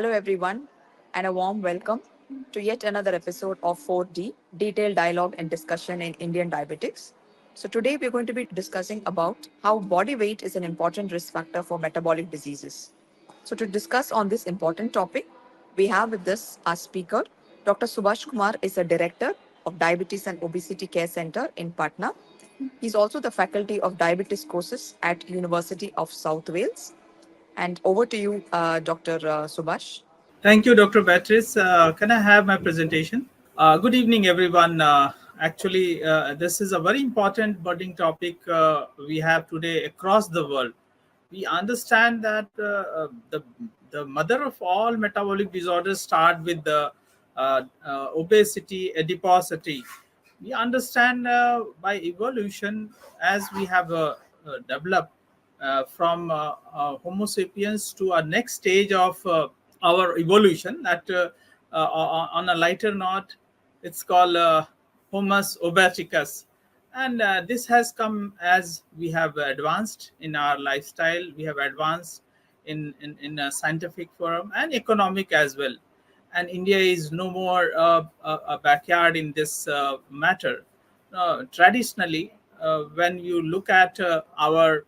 Hello, everyone, and a warm welcome to yet another episode of 4D Detailed Dialogue and Discussion in Indian Diabetics. So, today we're going to be discussing about how body weight is an important risk factor for metabolic diseases. So, to discuss on this important topic, we have with us our speaker, Dr. Subhash Kumar is a director of Diabetes and Obesity Care Center in Patna. He's also the faculty of diabetes courses at University of South Wales. And over to you, Dr. Subhash. Thank you, Dr. Beatrice. Can I have my presentation? Good evening, everyone. This is a very important budding topic we have today across the world. We understand that the mother of all metabolic disorders start with the obesity, adiposity. We understand by evolution as we have developed from Homo sapiens to our next stage of our evolution that on a lighter note it's called homus obeticus, and this has come as we have advanced in our lifestyle, we have advanced in a scientific forum and economic as well, and India is no more a backyard in this matter. Traditionally, when you look at our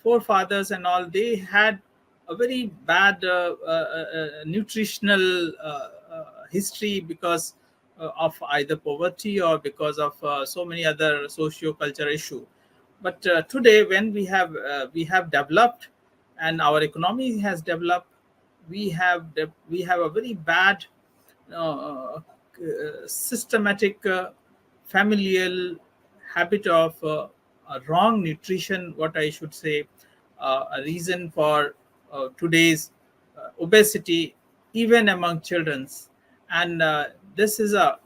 forefathers and all, they had a very bad nutritional history because of either poverty or because of so many other socio-cultural issue. But today, when we have developed and our economy has developed, we have a very bad systematic familial habit of wrong nutrition, what I should say, a reason for today's obesity even among children. And this is a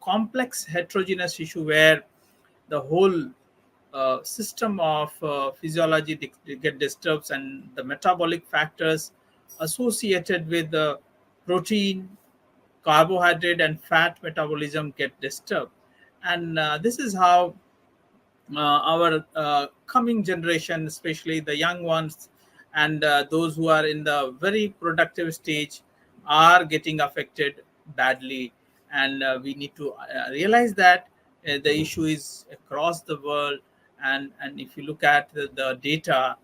complex heterogeneous issue where the whole system of physiology get disturbed, and the metabolic factors associated with the protein, carbohydrate and fat metabolism get disturbed. And this is how our coming generation, especially the young ones and those who are in the very productive stage, are getting affected badly. And we need to realize that the issue is across the world. And if you look at the data,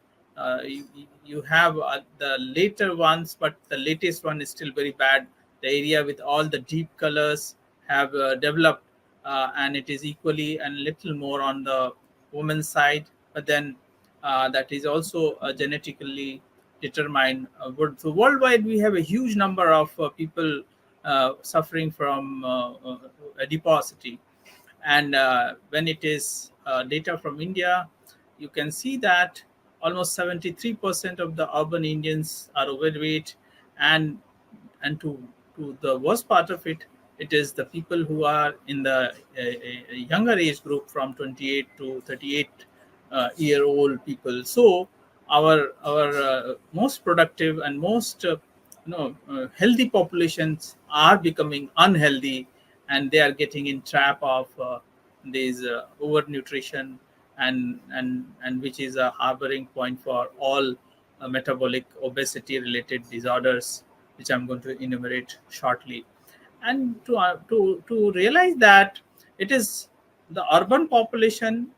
you have the later ones, but the latest one is still very bad. The area with all the deep colors have developed, and it is equally and little more on the woman's side, but then that is also genetically determined. So worldwide, we have a huge number of people suffering from adiposity. And when it is data from India, you can see that almost 73% of the urban Indians are overweight, and to the worst part of it, it is the people who are in the younger age group from 28 to 38 year old people. So our most productive and most healthy populations are becoming unhealthy, and they are getting in trap of these overnutrition, and which is a harboring point for all metabolic obesity related disorders, which I'm going to enumerate shortly. And to realize that it is the urban population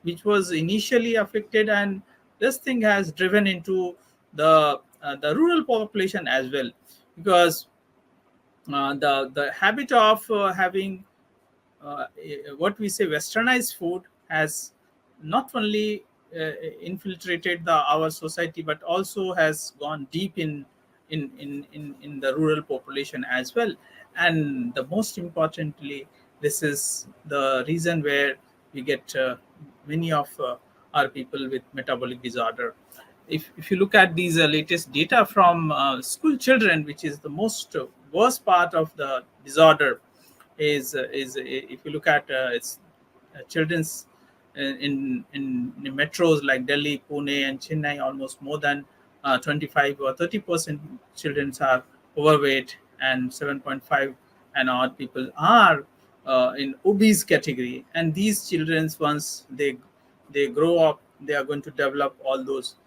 which was initially affected, and this thing has driven into the rural population as well, because the habit of having what we say westernized food has not only infiltrated our society, but also has gone deep in the rural population as well. And the most importantly, this is the reason where we get many of our people with metabolic disorder. If you look at these latest data from school children, which is the most worst part of the disorder, is if you look at its children's in metros like Delhi, Pune, and Chennai, almost more than 25 or 30% children are overweight, and 7.5 and odd people are in obese category. And these children, once they grow up, they are going to develop all those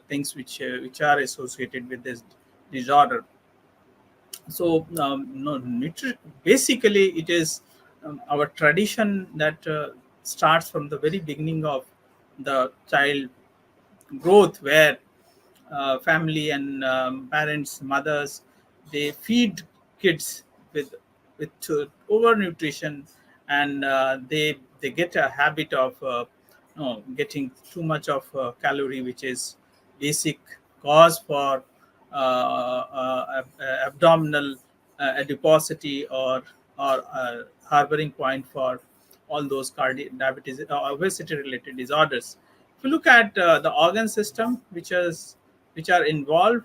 things which are associated with this disorder. So no, basically it is our tradition that starts from the very beginning of the child growth, where family and parents, mothers, they feed kids with overnutrition, and they get a habit of getting too much of calorie, which is basic cause for abdominal adiposity, or harboring point for all those diabetes, obesity related disorders. If you look at the organ system which are involved,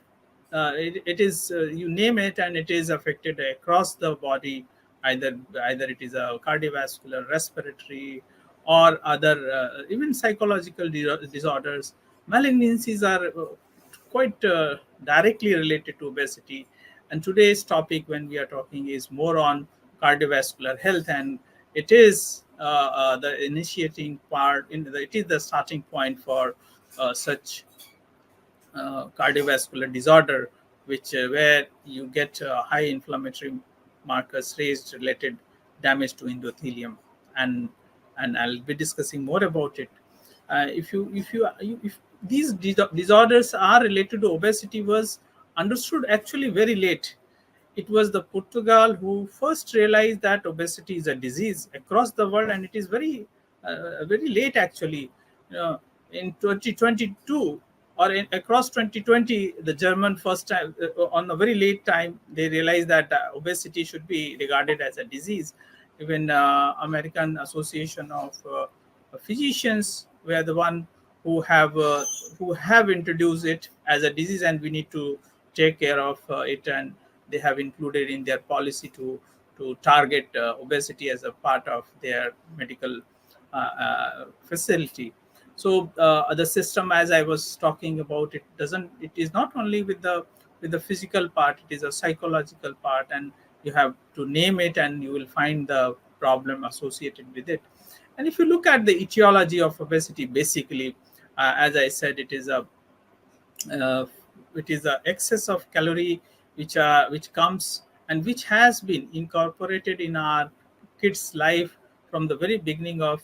it is, you name it, and it is affected across the body. Either it is a cardiovascular, respiratory, or other even psychological disorders. Malignancies are quite directly related to obesity. And today's topic, when we are talking, is more on cardiovascular health, and it is the initiating part. It is the starting point for such cardiovascular disorder, which where you get high inflammatory markers raised, related damage to endothelium, and I'll be discussing more about it. If these disorders are related to obesity was understood actually very late. It was the Portugal who first realized that obesity is a disease across the world, and it is very late actually. Uh, in 2022, or across 2020, the German first time, on a very late time, they realized that obesity should be regarded as a disease. Even American Association of Physicians were the one who have uh, who have introduced it as a disease, and we need to take care of it, and they have included in their policy to target obesity as a part of their medical facility. So the system, as I was talking about, it is not only with the physical part, it is a psychological part, and you have to name it and you will find the problem associated with it. And if you look at the etiology of obesity, basically, as I said, uh, it is a excess of calorie which comes and which has been incorporated in our kids life from the very beginning of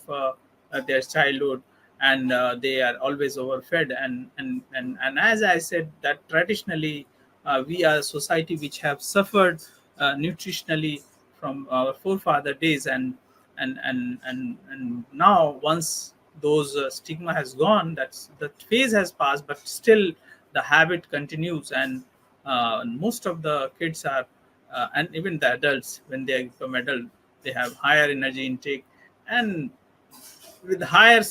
their childhood, and they are always overfed, and as I said, that traditionally we are a society which have suffered nutritionally from our forefather days, and now, once those stigma has gone, that phase has passed, but still the habit continues, and most of the kids are and even the adults, when they become adult, they have higher energy intake, and with higher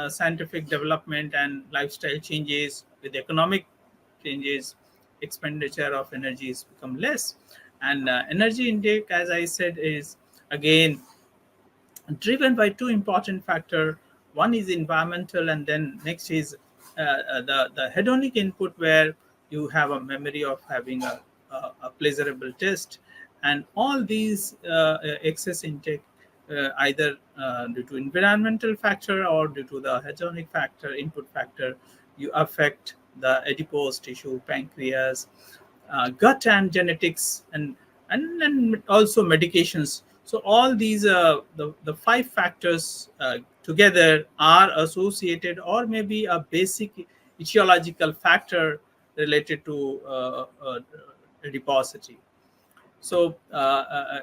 scientific development and lifestyle changes, with economic changes, expenditure of energy has become less, and energy intake, as I said, is again driven by two important factors. One is environmental, and then next is the hedonic input, where you have a memory of having a pleasurable taste, and all these excess intake, either due to environmental factor or due to the hedonic factor, input factor, you affect the adipose tissue, pancreas, gut and genetics, and also medications. So all these the five factors together are associated, or maybe a basic etiological factor related to adiposity. So,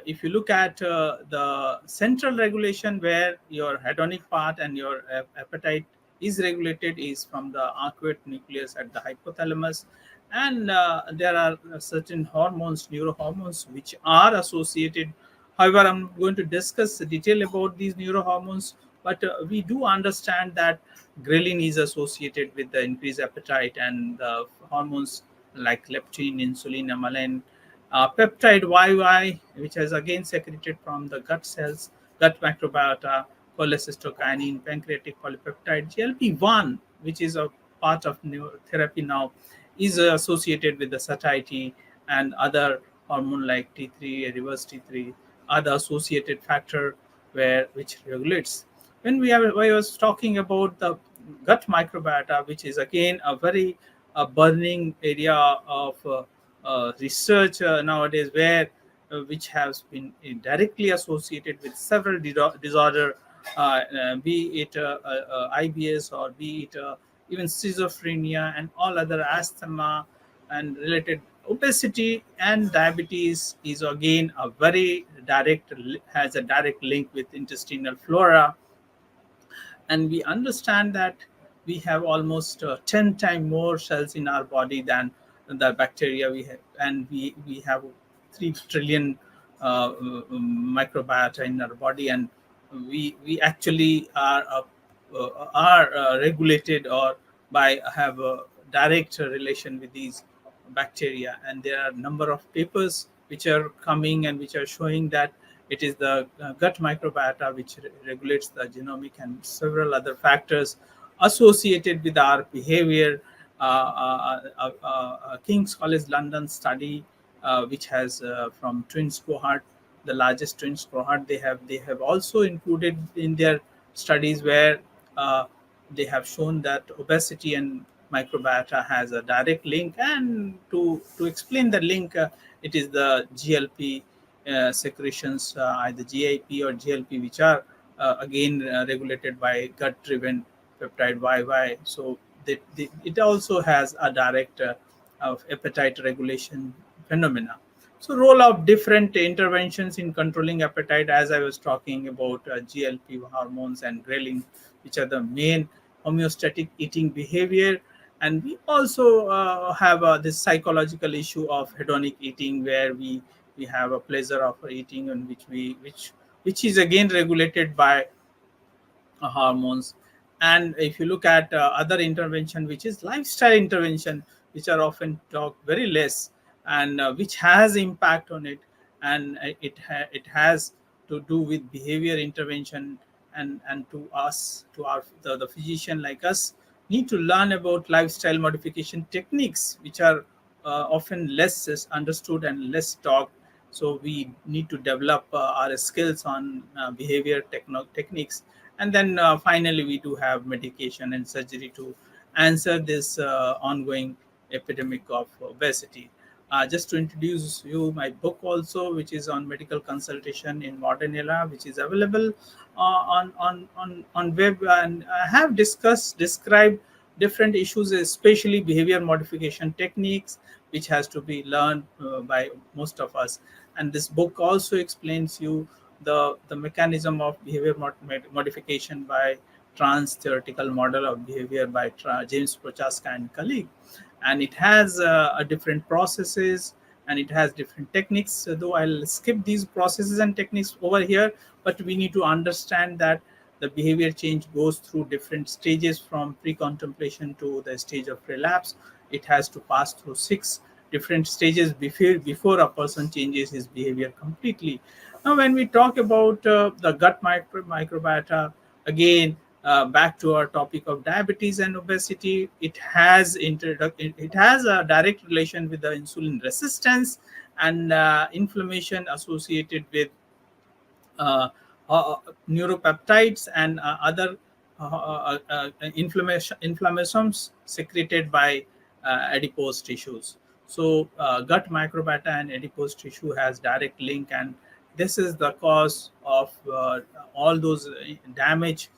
if you look at the central regulation, where your hedonic part and your appetite is regulated, is from the arcuate nucleus at the hypothalamus, and there are certain hormones, neurohormones, which are associated. However, I'm going to discuss the detail about these neurohormones, but we do understand that ghrelin is associated with the increased appetite, and the hormones like leptin, insulin, amylin, peptide YY, which is again secreted from the gut cells, gut microbiota, cholecystokinin, pancreatic polypeptide, GLP-1, which is a part of therapy now, is associated with the satiety, and other hormone like T3, reverse T3, are the associated factor which regulates. When I was talking about gut microbiota, which is again a very burning area of research nowadays, where which has been directly associated with several disorder, be it IBS, or be it even schizophrenia and all other asthma and related. Obesity and diabetes is again a very has a direct link with intestinal flora, and we understand that we have almost 10 times more cells in our body than the bacteria we have, and we have 3 trillion microbiota in our body, and we actually are regulated or by have a direct relation with these bacteria. And there are a number of papers which are coming and which are showing that it is the gut microbiota which regulates the genomic and several other factors associated with our behavior. King's College London study, which has from twins cohort, the largest twins cohort they have also included in their studies, where uh, they have shown that obesity and microbiota has a direct link. And to explain the link, it is the GLP secretions, either GIP or GLP, which are again regulated by gut driven peptide YY. So it also has a direct of appetite regulation phenomena. So role of different interventions in controlling appetite, as I was talking about GLP hormones and ghrelin, which are the main homeostatic eating behavior. And we also have this psychological issue of hedonic eating, where we have a pleasure of eating, and which is again regulated by hormones. And if you look at other intervention, which is lifestyle intervention, which are often talked very less, and which has impact on it. And it has to do with behavior intervention. And to us, to our the physician like us, need to learn about lifestyle modification techniques, which are often less is understood and less talked. So we need to develop our skills on behavior techniques. And then finally we do have medication and surgery to answer this ongoing epidemic of obesity. Just to introduce you my book also, which is on medical consultation in modern era, which is available on web, and I have described different issues, especially behavior modification techniques, which has to be learned by most of us. And this book also explains you the mechanism of behavior modification by trans theoretical model of behavior by James Prochaska and colleague. And it has a different processes, and it has different techniques. So though I'll skip these processes and techniques over here, but we need to understand that the behavior change goes through different stages, from pre-contemplation to the stage of relapse. It has to pass through 6 different stages before a person changes his behavior completely. Now, when we talk about the gut microbiota, again, back to our topic of diabetes and obesity, it has a direct relation with the insulin resistance and inflammation associated with uh, uh, neuropeptides and other inflammations secreted by adipose tissues. So gut microbiota and adipose tissue has direct link, and this is the cause of all those damage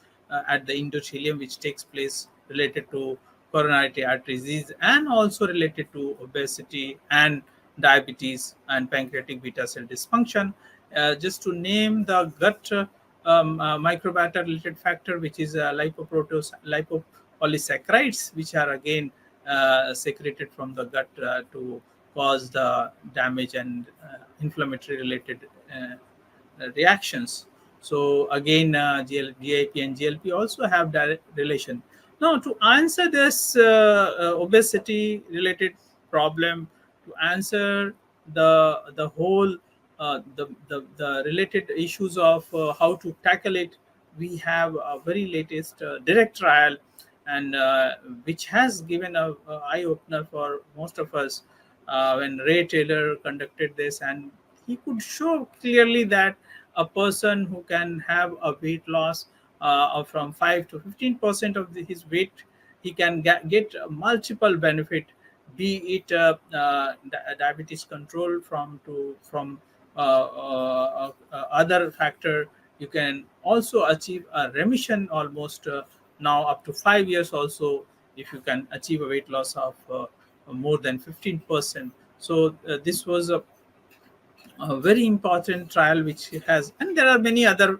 at the endothelium, which takes place related to coronary artery disease, and also related to obesity and diabetes and pancreatic beta cell dysfunction. Just to name the gut microbiota related factor, which is lipopolysaccharides, which are again secreted from the gut to cause the damage and inflammatory related reactions. So again, GIP and GLP also have direct relation. Now, to answer this obesity related problem, to answer the whole the related issues of how to tackle it, we have a very latest direct trial, and which has given a eye opener for most of us, when Ray Taylor conducted this, and he could show clearly that a person who can have a weight loss from 5 to 15% of his weight, he can get multiple benefit, be it diabetes control from other factor. You can also achieve a remission almost now up to 5 years also, if you can achieve a weight loss of more than 15%. So this was a very important trial which has, and there are many other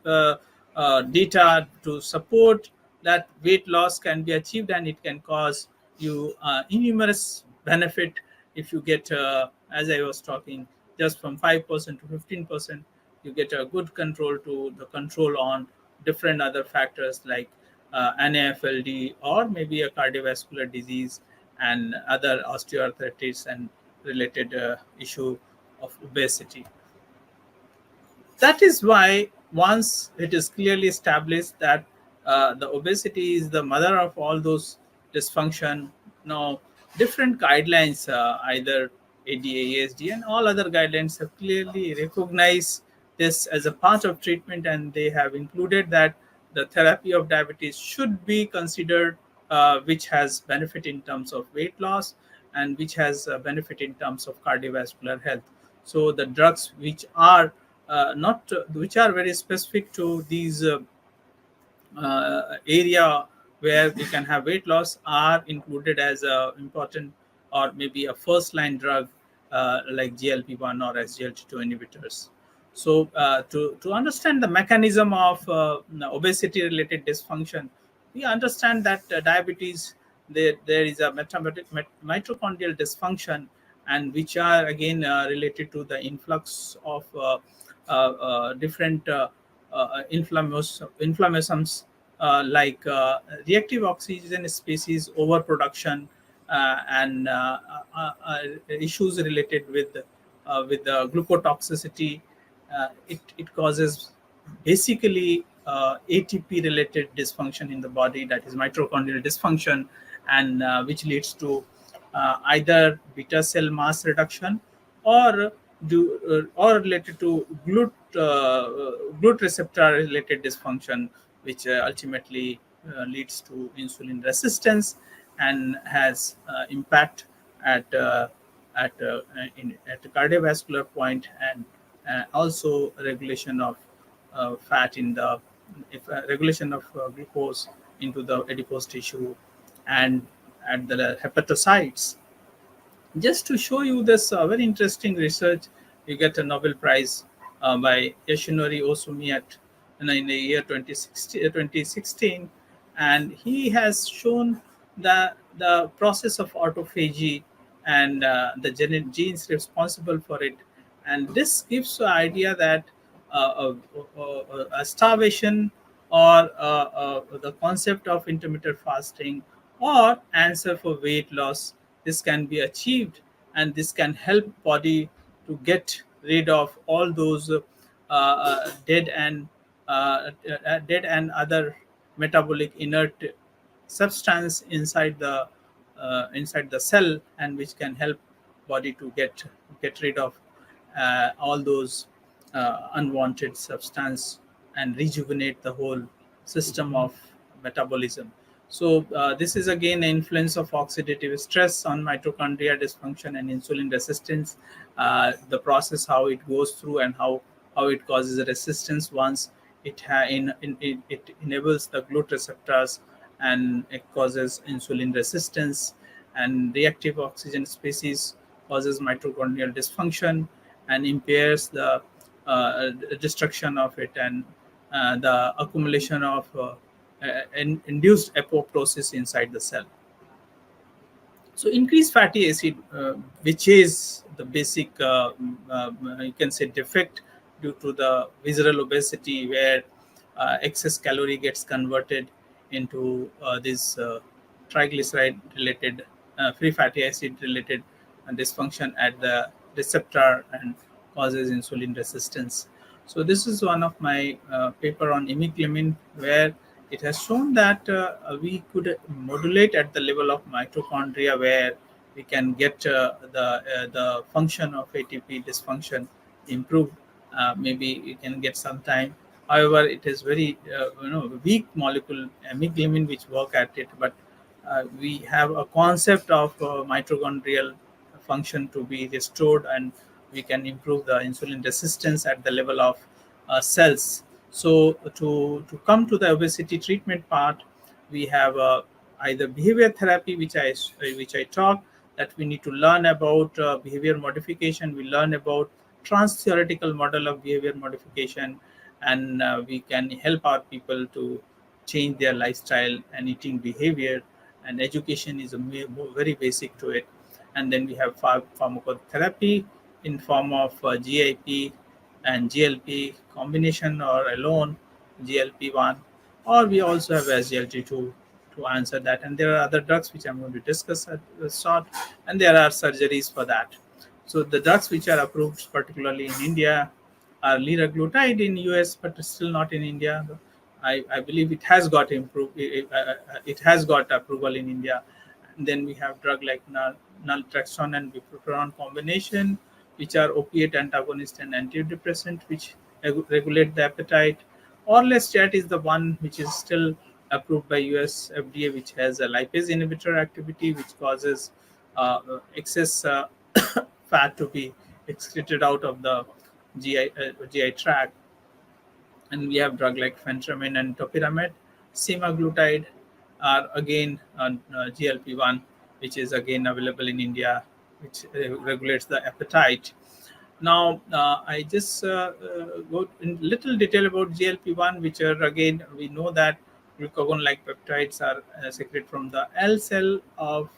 data to support that weight loss can be achieved, and it can cause you innumerous benefit if you get, as I was talking, just from 5% to 15%. You get a good control to the control on different other factors like NAFLD, or maybe a cardiovascular disease and other osteoarthritis and related issue of obesity. That is why, once it is clearly established that the obesity is the mother of all those dysfunction, now different guidelines, either ADA, ASD, and all other guidelines have clearly recognized this as a part of treatment, and they have included that the therapy of diabetes should be considered, which has benefit in terms of weight loss and which has benefit in terms of cardiovascular health. So the drugs which are not which are very specific to these area where we can have weight loss are included as a important, or maybe a first line drug, like GLP-1 or SGLT2 inhibitors. So to understand the mechanism of obesity related dysfunction, we understand that diabetes, there is a mitochondrial dysfunction, and which are again related to the influx of different inflammations, like reactive oxygen species overproduction, and issues related with the glucotoxicity. It causes basically ATP related dysfunction in the body, that is mitochondrial dysfunction, and which leads to either beta cell mass reduction, or or related to glut receptor related dysfunction, which ultimately leads to insulin resistance and has impact at at the cardiovascular point, and also regulation of fat in the, if regulation of glucose into the adipose tissue, and at the hepatocytes. Just to show you this very interesting research, you get a Nobel Prize by Yoshinori Osumi in the year 2016, and he has shown the process of autophagy and the genes responsible for it. And this gives the idea that a starvation, or the concept of intermittent fasting, or answer for weight loss, this can be achieved, and this can help body to get rid of all those dead and other metabolic inert substance inside the cell, and which can help body to get rid of all those unwanted substance, and rejuvenate the whole system of metabolism. So this is again an influence of oxidative stress on mitochondria dysfunction and insulin resistance. The process, how it goes through, and how it causes a resistance once it enables the glut receptors, and it causes insulin resistance, and reactive oxygen species causes mitochondrial dysfunction and impairs the destruction of it, and the accumulation of induced apoptosis inside the cell. So increased fatty acid, which is the basic, you can say, defect due to the visceral obesity, where excess calorie gets converted into this triglyceride related, free fatty acid related dysfunction at the receptor, and causes insulin resistance. So this is one of my paper on imiclamin, where it has shown that we could modulate at the level of mitochondria, where we can get the function of ATP dysfunction improved. Maybe you can get some time However, it is very weak molecule amygdalin which work at it, but we have a concept of mitochondrial function to be restored, and we can improve the insulin resistance at the level of cells. So to come to the obesity treatment part, we have either behavior therapy, which I talk, that we need to learn about behavior modification. We learn about trans theoretical model of behavior modification, and we can help our people to change their lifestyle and eating behavior. And education is very basic to it. And then we have pharmacotherapy in form of GIP and GLP combination or alone, GLP-1, or we also have SGLT2 to answer that. And there are other drugs which I'm going to discuss at the start, and there are surgeries for that. So the drugs which are approved, particularly in India, are liraglutide in US, but still not in India. I believe it has got it has got approval in India. And then we have drug like naltrexone and bupropion combination, which are opiate antagonist and antidepressant, which regulate the appetite. Orlistat is the one which is still approved by US FDA, which has a lipase inhibitor activity, which causes excess fat to be excreted out of the GI tract. And we have drug like phentermine and topiramate. Semaglutide are again GLP-1, which is again available in India, which regulates the appetite. Now, I just go in little detail about GLP-1, which are again, we know that glucagon-like peptides are secreted from the L cell of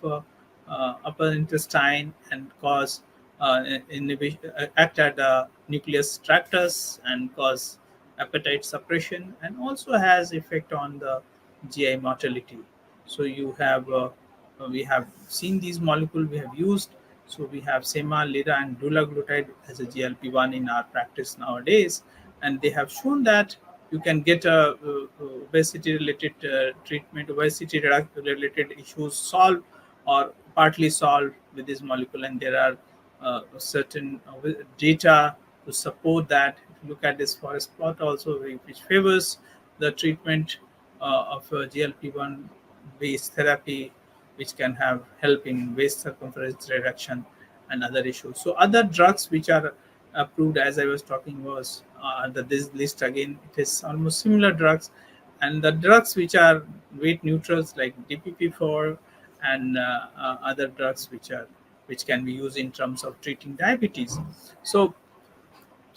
upper intestine and cause act at the nucleus tractus and cause appetite suppression, and also has effect on the GI motility. So you have we have seen these molecules we have used. So we have sema, lira, and dulaglutide as a GLP-1 in our practice nowadays, and they have shown that you can get a obesity-related treatment, obesity-related issues solved or partly solved with this molecule, and there are certain data to support that. If you look at this forest plot also, which favors the treatment of GLP-1 based therapy, which can have help in waist circumference reduction and other issues. So other drugs which are approved, as I was talking, was this list again. It is almost similar drugs, and the drugs which are weight neutrals like DPP-4 and other drugs which can be used in terms of treating diabetes. So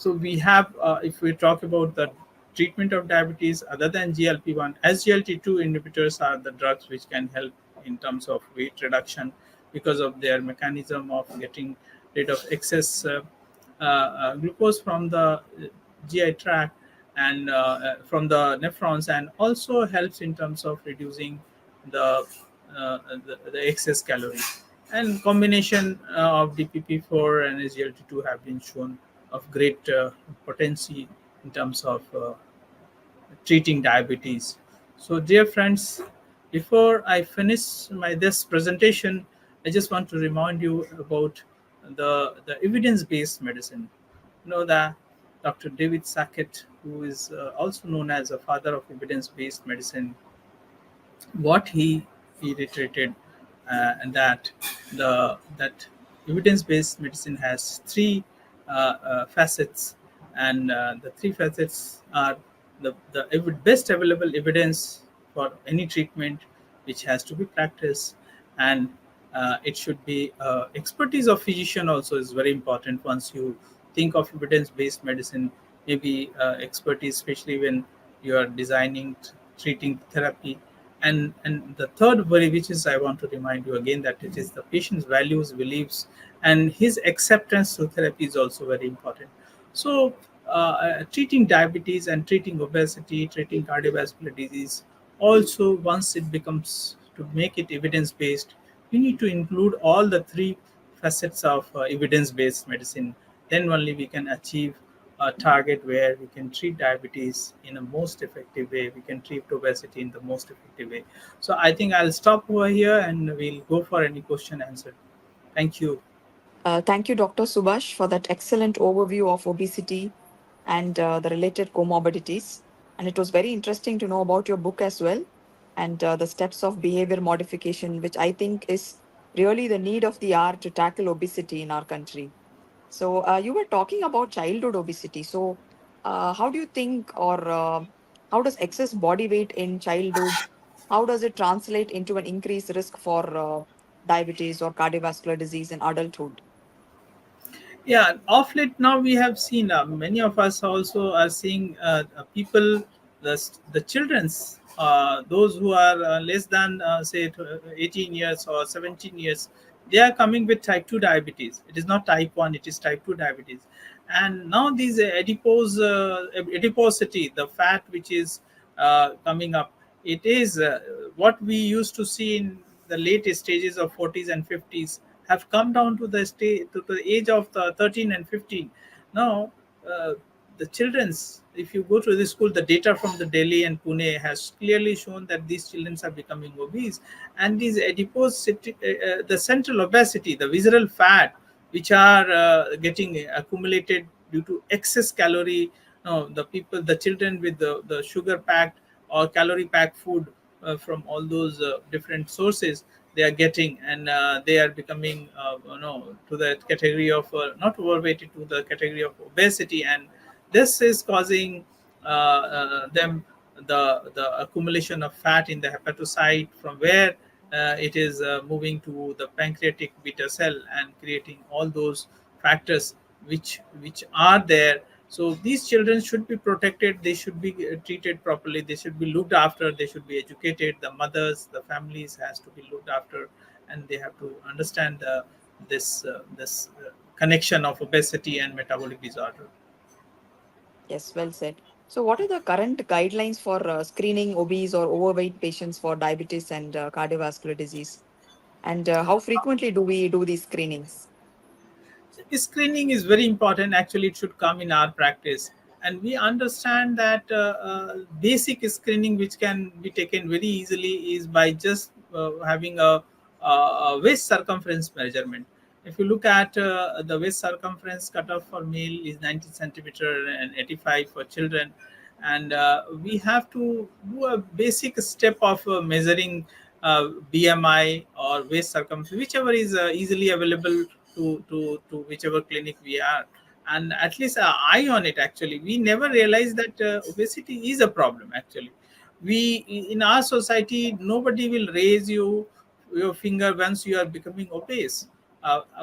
we have, if we talk about the treatment of diabetes, other than GLP-1, SGLT2 inhibitors are the drugs which can help in terms of weight reduction because of their mechanism of getting rid of excess glucose from the GI tract and from the nephrons, and also helps in terms of reducing the the excess calorie. And combination of DPP-4 and SGLT2 have been shown of great potency in terms of treating diabetes. So, dear friends, before I finish my this presentation, I just want to remind you about the evidence-based medicine. You know that Dr. David Sackett, who is also known as a father of evidence-based medicine, what he reiterated, and that that evidence-based medicine has three facets, and the three facets are the best available evidence for any treatment, which has to be practiced, and it should be expertise of physician also is very important. Once you think of evidence-based medicine, maybe expertise, especially when you are designing treating therapy. And the third worry, which is I want to remind you again, that it is the patient's values, beliefs, and his acceptance to therapy is also very important. So treating diabetes and treating obesity, treating cardiovascular disease, also once it becomes to make it evidence based, you need to include all the three facets of evidence based medicine. Then only we can achieve a target where we can treat diabetes in a most effective way, we can treat obesity in the most effective way. So I think I'll stop over here and we'll go for any question answer. Thank you. Thank you, Dr. Subhash, for that excellent overview of obesity and the related comorbidities. And it was very interesting to know about your book as well, and the steps of behavior modification, which I think is really the need of the hour to tackle obesity in our country. So, you were talking about childhood obesity. So, how do you think, or how does excess body weight in childhood, how does it translate into an increased risk for diabetes or cardiovascular disease in adulthood? Yeah, of late now we have seen many of us also are seeing people, the children's, those who are less than say 18 years or 17 years, they are coming with type 2 diabetes. It is not type 1, it is type 2 diabetes. And now these adiposity, the fat which is coming up, it is what we used to see in the late stages of 40s and 50s, have come down to the stage, to the age of 13 and 15 now. The children's, if you go to the school, the data from the Delhi and Pune has clearly shown that these children are becoming obese. And these adiposity, the central obesity, the visceral fat, which are getting accumulated due to excess calorie. No, the people, the children with the sugar packed or calorie packed food from all those different sources they are getting, and they are becoming to the category of not overweight, to the category of obesity. And this is causing them the accumulation of fat in the hepatocyte, from where it is moving to the pancreatic beta cell and creating all those factors which are there. So these children should be protected, they should be treated properly, they should be looked after, they should be educated, the mothers, the families has to be looked after, and they have to understand this connection of obesity and metabolic disorder. Yes, well said. So, what are the current guidelines for screening obese or overweight patients for diabetes and cardiovascular disease? And how frequently do we do these screenings? Screening is very important. Actually, it should come in our practice, and we understand that basic screening which can be taken very easily is by just having a waist circumference measurement. If you look at the waist circumference cutoff for male is 90 centimeter and 85 for children, and we have to do a basic step of measuring BMI or waist circumference, whichever is easily available to whichever clinic we are, and at least eye on it. Actually, we never realize that obesity is a problem. Actually, we in our society, nobody will raise your finger once you are becoming obese.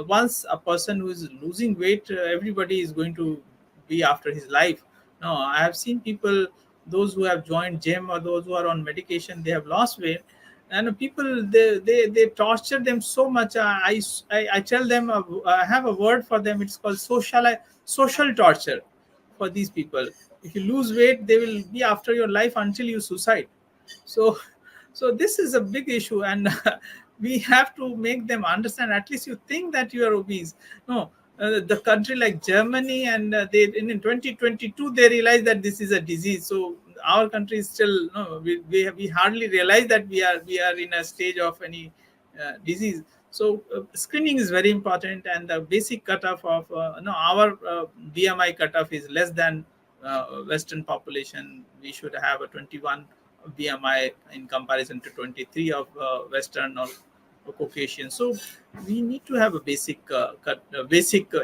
Once a person who is losing weight, everybody is going to be after his life. No, I have seen people, those who have joined gym or those who are on medication, they have lost weight, and people, they torture them so much. I tell them, I have a word for them, it's called social torture for these people. If you lose weight, they will be after your life until you suicide. So so this is a big issue, and we have to make them understand. At least you think that you are obese. No, the country like Germany, and they in 2022 they realize that this is a disease. So our country is still, no, we hardly realize that we are in a stage of any disease. So screening is very important, and the basic cutoff of no, our BMI cutoff is less than Western population. We should have a 21 BMI in comparison to 23 of Western or Caucasian. So we need to have a basic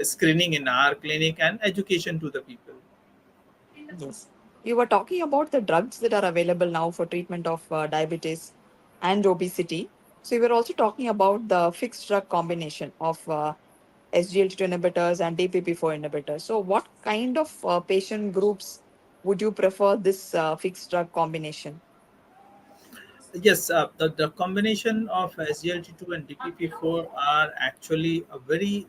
screening in our clinic and education to the people. Yes. You were talking about the drugs that are available now for treatment of diabetes and obesity. So, you were also talking about the fixed drug combination of SGLT2 inhibitors and DPP4 inhibitors. So, what kind of patient groups would you prefer this fixed drug combination? Yes, the combination of SGLT2 and DPP4 are actually a very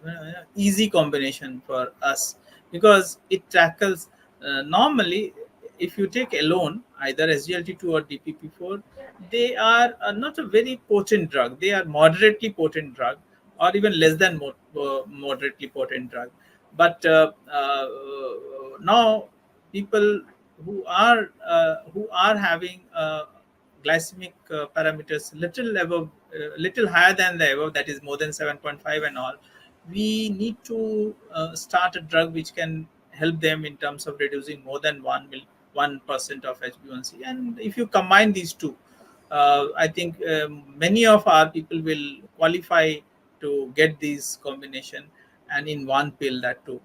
easy combination for us, because it tackles normally, if you take alone either SGLT2 or DPP4, they are not a very potent drug. They are moderately potent drug, or even less than moderately potent drug. But now people who are having glycemic parameters little above, little higher than the above, that is more than 7.5 and all, we need to start a drug which can help them in terms of reducing more than 1 mil. 1% of HbA1c. And if you combine these two, I think many of our people will qualify to get these combination, and in one pill that too.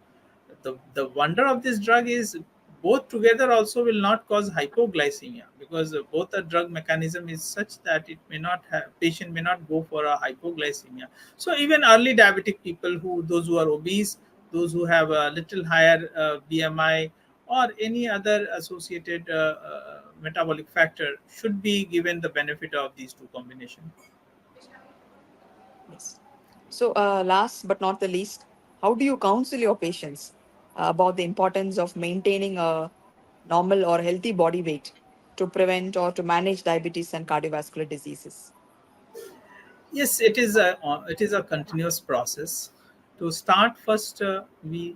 The wonder of this drug is both together also will not cause hypoglycemia, because both the drug mechanism is such that it may not have patient may not go for a hypoglycemia. So even early diabetic people, who those who are obese, those who have a little higher BMI, or any other associated metabolic factor, should be given the benefit of these two combinations. Yes. So, last but not the least, how do you counsel your patients about the importance of maintaining a normal or healthy body weight to prevent or to manage diabetes and cardiovascular diseases? Yes, it is a continuous process. To start first, we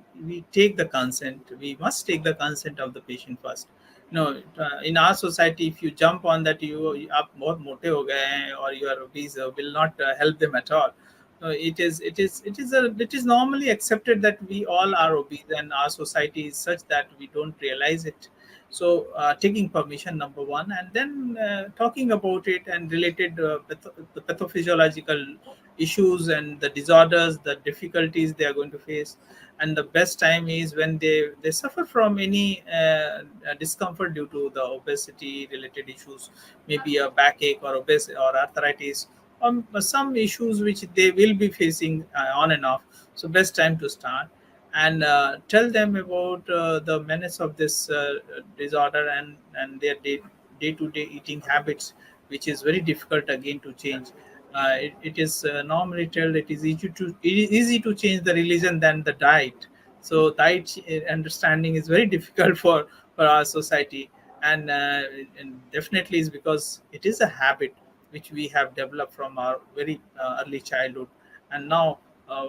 take the consent. We must take the consent of the patient first. In our society, if you jump on that you आप बहुत मोटे हो गए हैं or you are obese, will not help them at all. No, it is normally accepted that we all are obese, and our society is such that we don't realize it. So taking permission, number one, and then talking about it and related the pathophysiological issues and the disorders, the difficulties they are going to face. And the best time is when they suffer from any discomfort due to the obesity related issues, maybe a backache or or arthritis, some issues which they will be facing on and off. So best time to start, and tell them about the menace of this disorder, and their day-to-day eating habits, which is very difficult again to change. It is normally told it is easy to change the religion than the diet. So diet understanding is very difficult for our society, and, and definitely is because it is a habit which we have developed from our very early childhood. And now uh,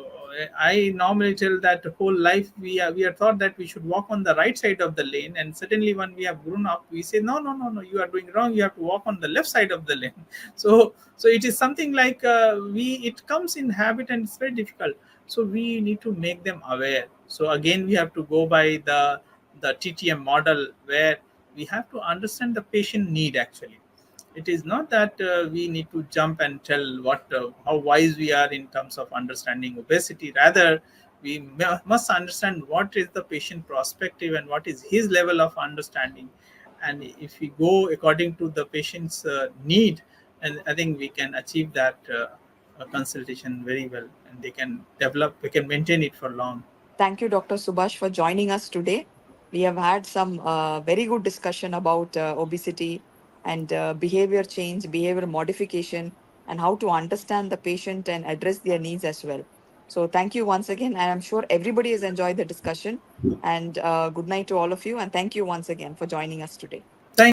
I normally tell that whole life we are taught that we should walk on the right side of the lane, and suddenly when we have grown up, we say no, no, no, no, you are doing wrong. You have to walk on the left side of the lane. So it is something like we it comes in habit, and it's very difficult. So we need to make them aware. So again, we have to go by the TTM model, where we have to understand the patient need actually. It is not that we need to jump and tell what how wise we are in terms of understanding obesity. Rather, we must understand what is the patient perspective and what is his level of understanding. And if we go according to the patient's need, and I think we can achieve that consultation very well, and they can maintain it for long. Thank you, Dr. Subhash, for joining us today. We have had some very good discussion about obesity and behavior change, behavior modification, and how to understand the patient and address their needs as well. So, thank you once again. And I'm sure everybody has enjoyed the discussion. And good night to all of you. And thank you once again for joining us today.